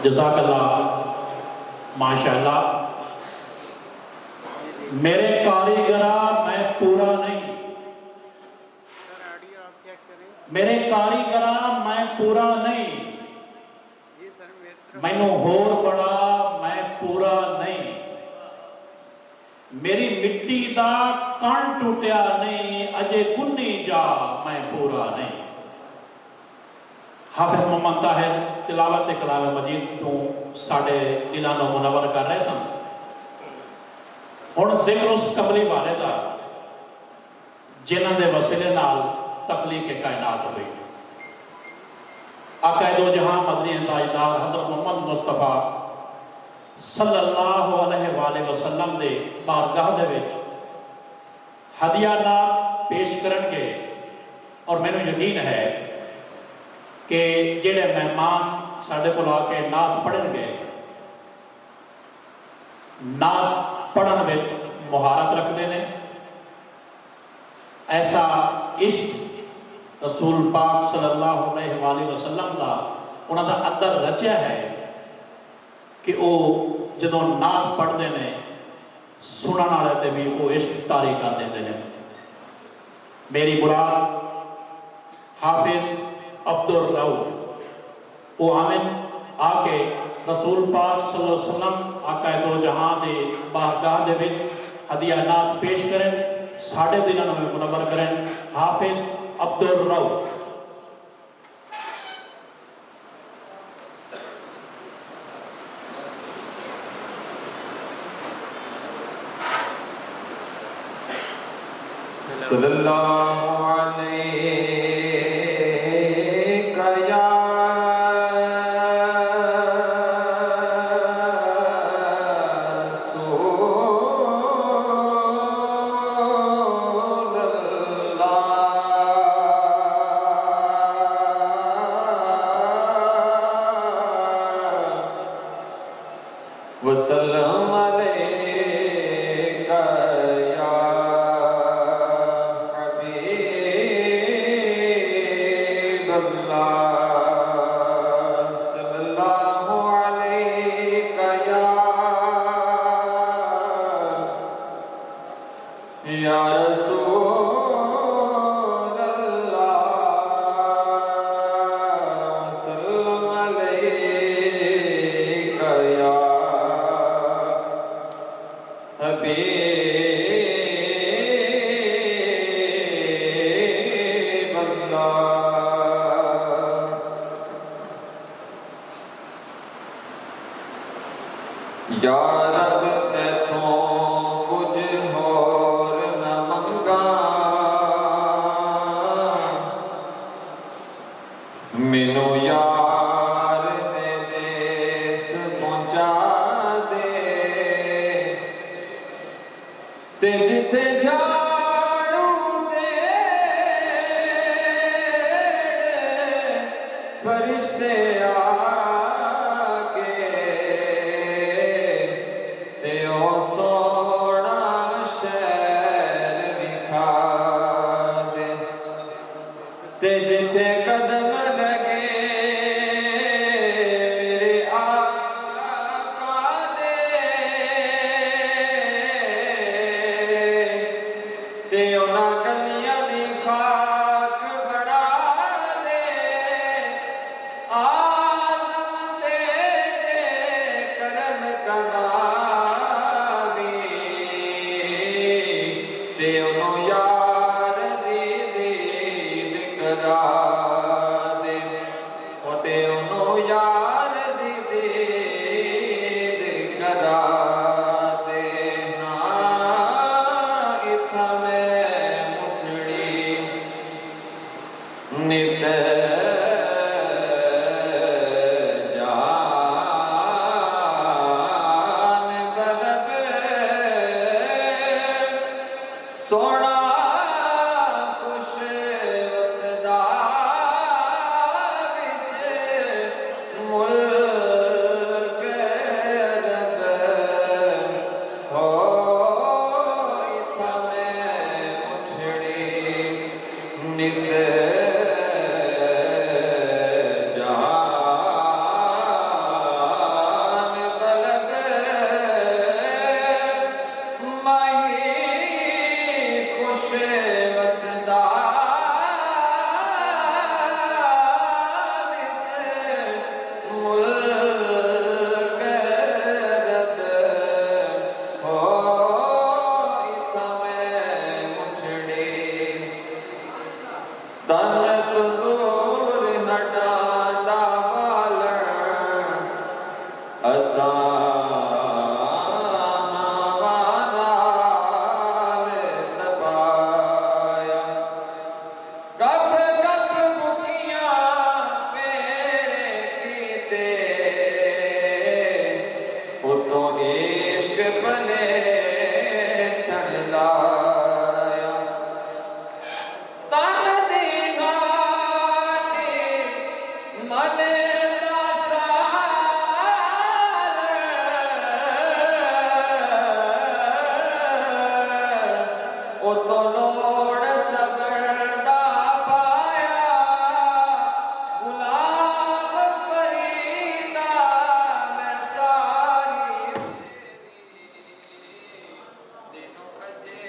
जज़ाकल्लाह माशाअल्लाह। मेरे कारीगरा मैं पूरा नहीं, मेरे कारीगरा मैं पूरा नहीं, मैनू होर बड़ा मैं पूरा नहीं, मेरी मिट्टी दा कण टूटिया नहीं, अजे गुन्नी जा मैं पूरा नहीं। हाफिज मोहम्मद ताहिर तिलावत कलाम मजीद तो साढ़े दिलों को मुनवर कर रहे सन। हुण जिक्र उस कमली वाले का जिन्हां दे वसीले नाल तखलीक कायनात हुई। आका दो जहां मदनी ताजदार हज़रत मोहम्मद मुस्तफा सल्लल्लाहु अलैहि वसल्लम दे बारगाह दे विच हदिया नात पेश करनगे और मैनू यकीन है कि जिहड़े मेहमान साडे कोल आके नात पढ़नगे, नात पढ़न में मुहारत रखते हैं। ऐसा इश्क रसूल पाक सल्लल्लाहु अलैहि वसल्लम का उन्होंने अंदर रचा है कि वो जो नात पढ़ते हैं सुनने वाले ते भी वो इश्क तारी कर देते हैं। मेरी मुराद हाफिज अब्दुल रऊफ वो आमिन आके रसूल पाक सल्लल्लाहु अलैहि वसल्लम आका दो जहां दे बारगाह दे विच हदिया नात पेश करें, साढ़े दिलों में मुनव्वर करें। हाफिज अब्दुल रऊफ। सल्लल्लाहु अलैहि वसल्लम अलैका या हबीब अल्लाह सल्लल्लाहु अलैका या रसूल अल्लाह वसल्लम अलैका या हबीब अल्लाह। या रब तैथों कुछ होर न मंगा, मैनू यार दे देस पहुंचा दे, ते जिथे झाड़ू दे फरिश्ते आके, ते ओ सोना शहर विखा दे, ते जिथे कदम लगे मेरे आका दे, ते उन्हां गलियां दी खाक बना दे, आदम दे करम कमावी, ते उन्हों यार दी दीद करा दे, ओ ते उन्हों यार दी दीद करा दे। ना इत्था मैं मुठड़ी नित जान बलब सोना कुछ वसदा विच कीते उतो इश्क बने ठण लाया तन दी घाटी मने दा साल उतो लोड़ सबर दा पाया गुलाम फरीदा मैं सारी दिनों अजे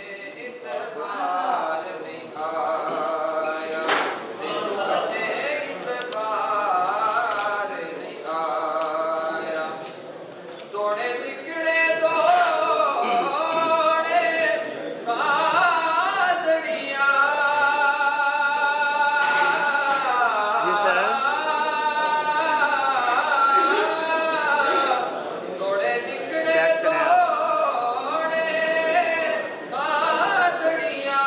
इतबार नहीं आया दिनों अजे इतबार नहीं आया तोड़े निकले दौड़े कादड़ियाँ तोड़े निकले दौड़े कादड़ियाँ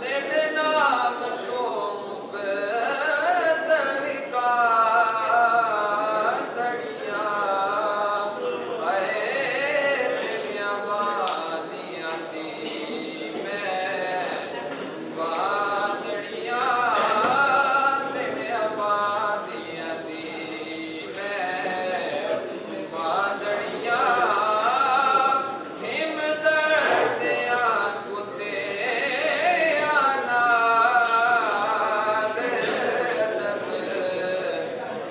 तेरे नाम तो मुक़द्दर कादड़ियाँ हाय तेरियां बादियां दी मैं बादड़ियाँ तेरियां बादियां दी मैं बादड़ियाँ हिम दर्दियां कुते आना दर्द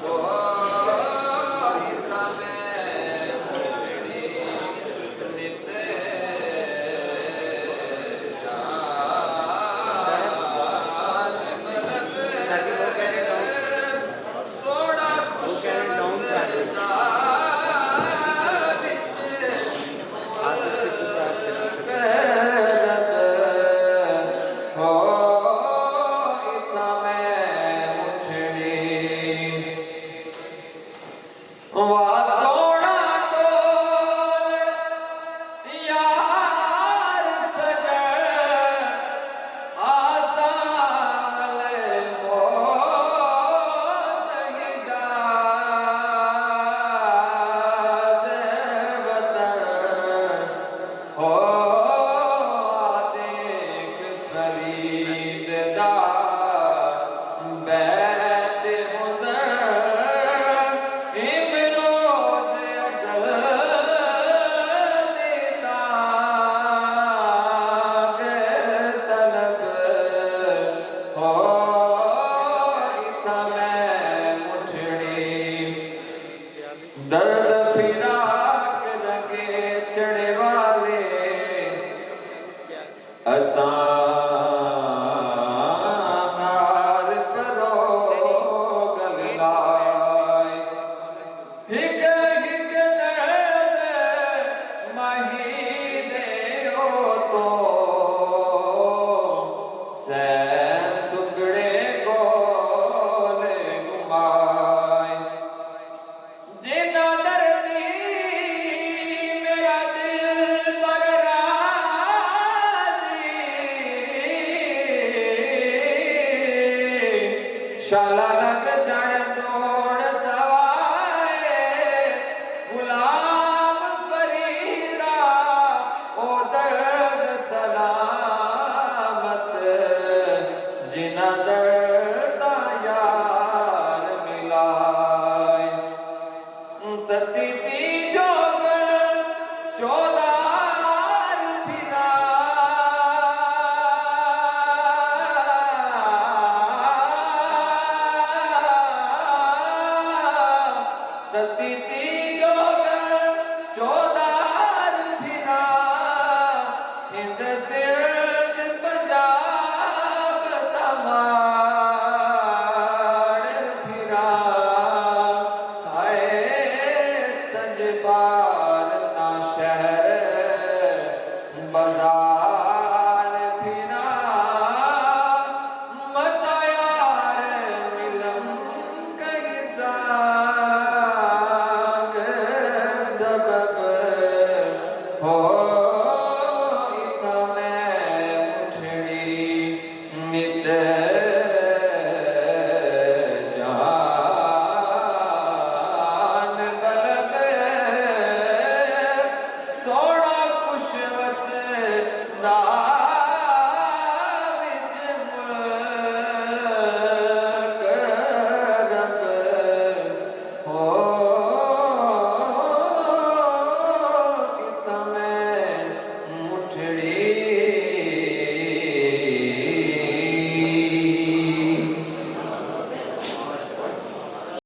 ओ इतना मैं सुननी नित सोड़ा हो इतना मैं मुठड़ी वाह सोना टोल यार सजन आसान हो नहीं जात वतन हो देख फरीद दा बैत मुज़र इमरोज अज़ल निताब तलब हो इतना मैं मुठड़ी दर्द फिराक रंगे चढ़े वाले असार परो गलाए हिक हिक दर्द मही दे ओ तो सै सुगड़े गोले घुमाए जिना दर्दी मेरा दिल पर राज़ी शाला लग जड़ दौड़ सवाए गुलाम फरीदा ओ दर्द सलामत जिना दर्दा यार मिलाए तती जोग चौदार फिरा तती